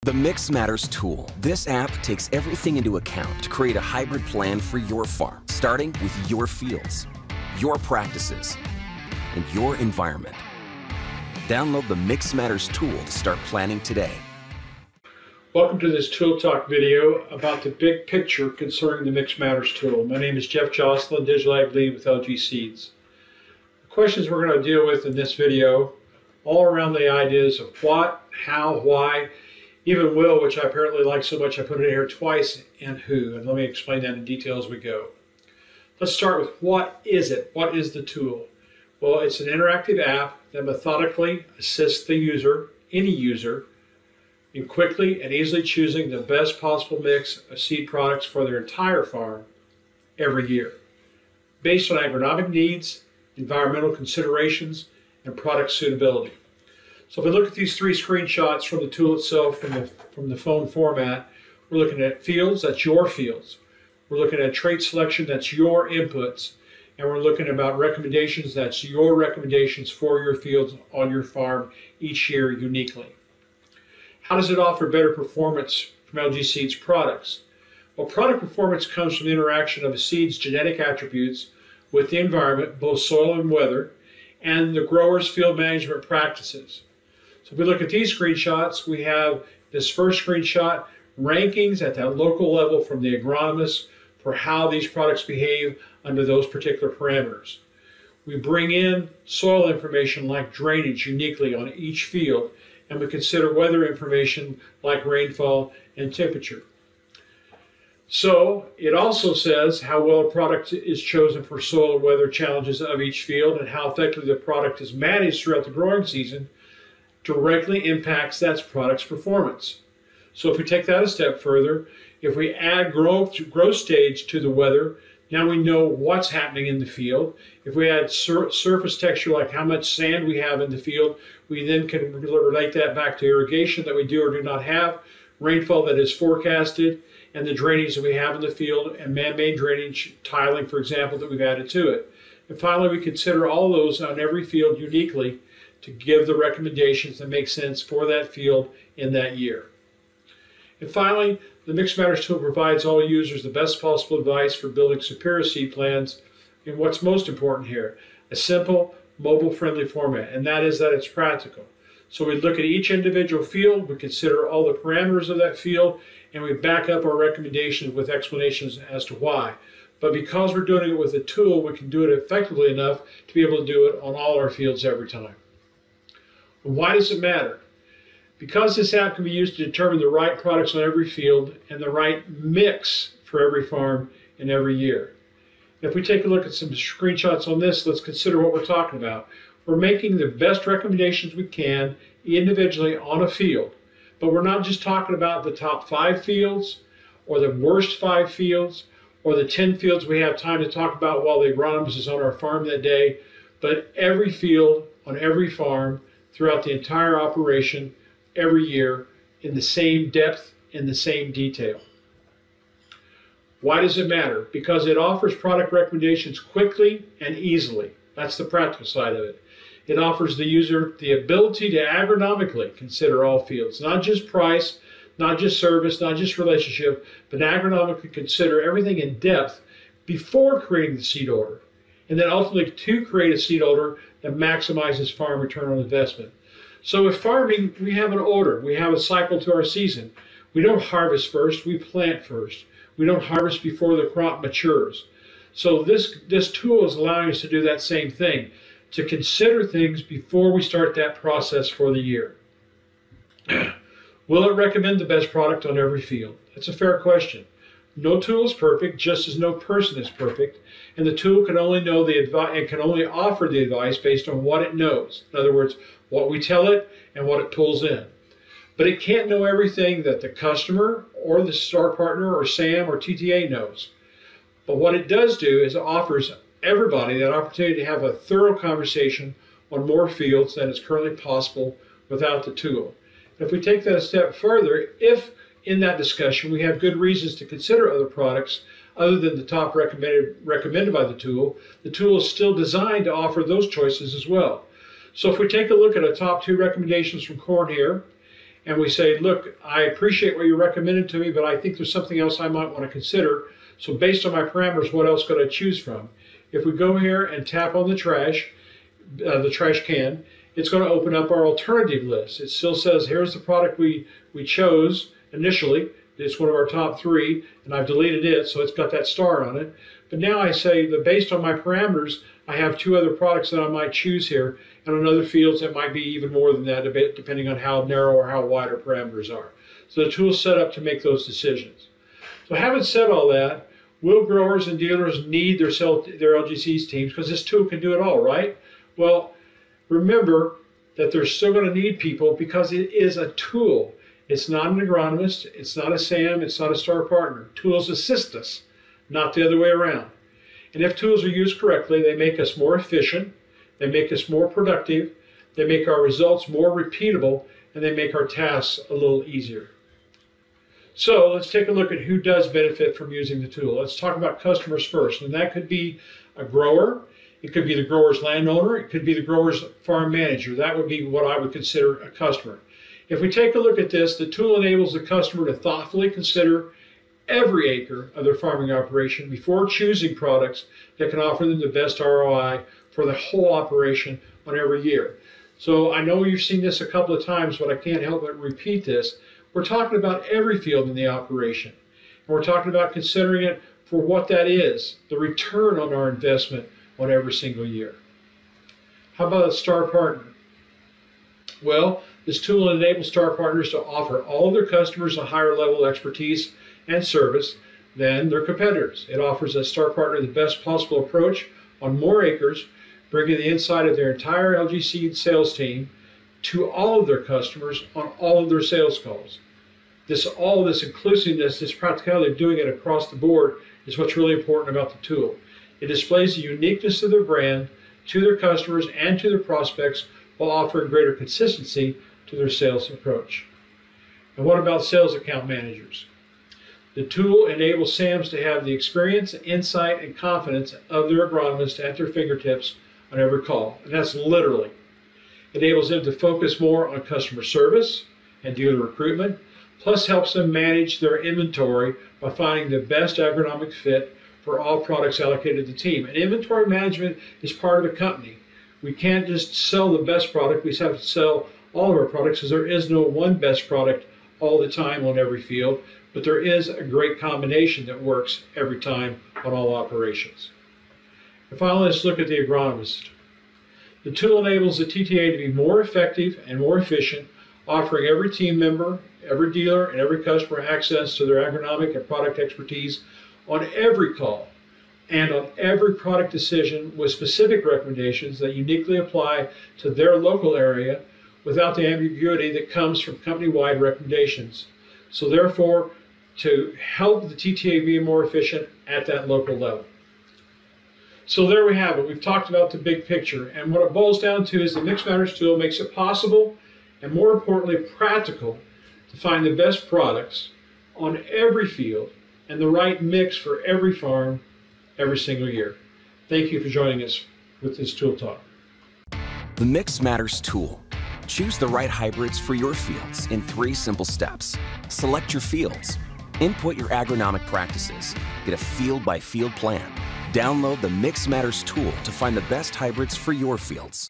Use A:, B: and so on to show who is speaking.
A: The Mix Matters tool. This app takes everything into account to create a hybrid plan for your farm, starting with your fields, your practices, and your environment. Download the Mix Matters tool to start planning today.
B: Welcome to this Tool Talk video about the big picture concerning the Mix Matters tool. My name is Jeff Jocelyn, Digital Ag Lead with LG Seeds. The questions we're going to deal with in this video all around the ideas of what, how, why, even will, which I apparently like so much I put it here twice, and who. And let me explain that in detail as we go. Let's start with what is it? What is the tool? Well, it's an interactive app that methodically assists the user, any user, in quickly and easily choosing the best possible mix of seed products for their entire farm every year, based on agronomic needs, environmental considerations, and product suitability. So if we look at these three screenshots from the tool itself, from the phone format, we're looking at fields, that's your fields. We're looking at trait selection, that's your inputs. And we're looking about recommendations, that's your recommendations for your fields on your farm each year uniquely. How does it offer better performance from LG Seeds products? Well, product performance comes from the interaction of a seed's genetic attributes with the environment, both soil and weather, and the grower's field management practices. So if we look at these screenshots, we have this first screenshot, rankings at that local level from the agronomist for how these products behave under those particular parameters. We bring in soil information like drainage uniquely on each field, and we consider weather information like rainfall and temperature. So it also says how well a product is chosen for soil and weather challenges of each field, and how effectively the product is managed throughout the growing season directly impacts that product's performance. So if we take that a step further, if we add growth stage to the weather, now we know what's happening in the field. If we add surface texture, like how much sand we have in the field, we then can relate that back to irrigation that we do or do not have, rainfall that is forecasted, and the drainage that we have in the field, and man-made drainage, tiling, for example, that we've added to it. And finally, we consider all those on every field uniquely to give the recommendations that make sense for that field in that year. And finally, the Mix Matters tool provides all users the best possible advice for building superior seed plans in what's most important here, a simple, mobile-friendly format, and that is that it's practical. So we look at each individual field, we consider all the parameters of that field, and we back up our recommendations with explanations as to why. But because we're doing it with a tool, we can do it effectively enough to be able to do it on all our fields every time. Why does it matter? Because this app can be used to determine the right products on every field and the right mix for every farm and every year. If we take a look at some screenshots on this, let's consider what we're talking about. We're making the best recommendations we can individually on a field, but we're not just talking about the top 5 fields or the worst 5 fields or the 10 fields we have time to talk about while the agronomist is on our farm that day, but every field on every farm throughout the entire operation every year in the same depth, in the same detail. Why does it matter? Because it offers product recommendations quickly and easily. That's the practical side of it. It offers the user the ability to agronomically consider all fields, not just price, not just service, not just relationship, but agronomically consider everything in depth before creating the seed order, and then ultimately to create a seed order that maximizes farm return on investment. So with farming, we have an order. We have a cycle to our season. We don't harvest first, we plant first. We don't harvest before the crop matures. So this tool is allowing us to do that same thing, to consider things before we start that process for the year. Will it recommend the best product on every field? That's a fair question. No tool is perfect, just as no person is perfect, and the tool can only know the advice and can only offer the advice based on what it knows. In other words, what we tell it and what it pulls in. But it can't know everything that the customer or the star partner or SAM or TTA knows. But what it does do is it offers everybody that opportunity to have a thorough conversation on more fields than is currently possible without the tool. And if we take that a step further, if in that discussion we have good reasons to consider other products other than the top recommended by the tool is still designed to offer those choices as well. So if we take a look at our top 2 recommendations from corn here, and we say, look, I appreciate what you recommended to me, but I think there's something else I might want to consider. So based on my parameters, what else could I choose from? If we go here and tap on the trash can, it's going to open up our alternative list. It still says, here's the product we chose initially. It's one of our top 3, and I've deleted it, so it's got that star on it. But now I say that based on my parameters, I have 2 other products that I might choose here, and on other fields it might be even more than that, depending on how narrow or how wide our parameters are. So the tool's set up to make those decisions. So having said all that, will growers and dealers need their LGCs teams? Because this tool can do it all, right? Well, remember that they're still going to need people because it is a tool. It's not an agronomist, it's not a SAM, it's not a star partner. Tools assist us, not the other way around. And if tools are used correctly, they make us more efficient, they make us more productive, they make our results more repeatable, and they make our tasks a little easier. So let's take a look at who does benefit from using the tool. Let's talk about customers first, and that could be a grower, it could be the grower's landowner, it could be the grower's farm manager. That would be what I would consider a customer. If we take a look at this, the tool enables the customer to thoughtfully consider every acre of their farming operation before choosing products that can offer them the best ROI for the whole operation on every year. So I know you've seen this a couple of times, but I can't help but repeat this. We're talking about every field in the operation. And we're talking about considering it for what that is, the return on our investment on every single year. How about a star partner? Well, this tool enables star partners to offer all of their customers a higher level of expertise and service than their competitors. It offers a star partner the best possible approach on more acres, bringing the insight of their entire LGC sales team to all of their customers on all of their sales calls. All this inclusiveness, this practicality of doing it across the board is what's really important about the tool. It displays the uniqueness of their brand to their customers and to their prospects while offering greater consistency to their sales approach. And what about sales account managers? The tool enables SAMs to have the experience, insight, and confidence of their agronomist at their fingertips on every call. And that's literally. It enables them to focus more on customer service and dealer recruitment, plus helps them manage their inventory by finding the best agronomic fit for all products allocated to the team. And inventory management is part of a company. We can't just sell the best product, we just have to sell all of our products because there is no one best product all the time on every field, but there is a great combination that works every time on all operations. And finally, let's look at the agronomist. The tool enables the TTA to be more effective and more efficient, offering every team member, every dealer, and every customer access to their agronomic and product expertise on every call and on every product decision with specific recommendations that uniquely apply to their local area without the ambiguity that comes from company-wide recommendations. So therefore, to help the TTA be more efficient at that local level. So there we have it. We've talked about the big picture, and what it boils down to is the Mix Matters tool makes it possible and, more importantly, practical to find the best products on every field and the right mix for every farm every single year. Thank you for joining us with this tool talk.
A: The Mix Matters tool. Choose the right hybrids for your fields in 3 simple steps. Select your fields. Input your agronomic practices. Get a field-by-field plan. Download the Mix Matters tool to find the best hybrids for your fields.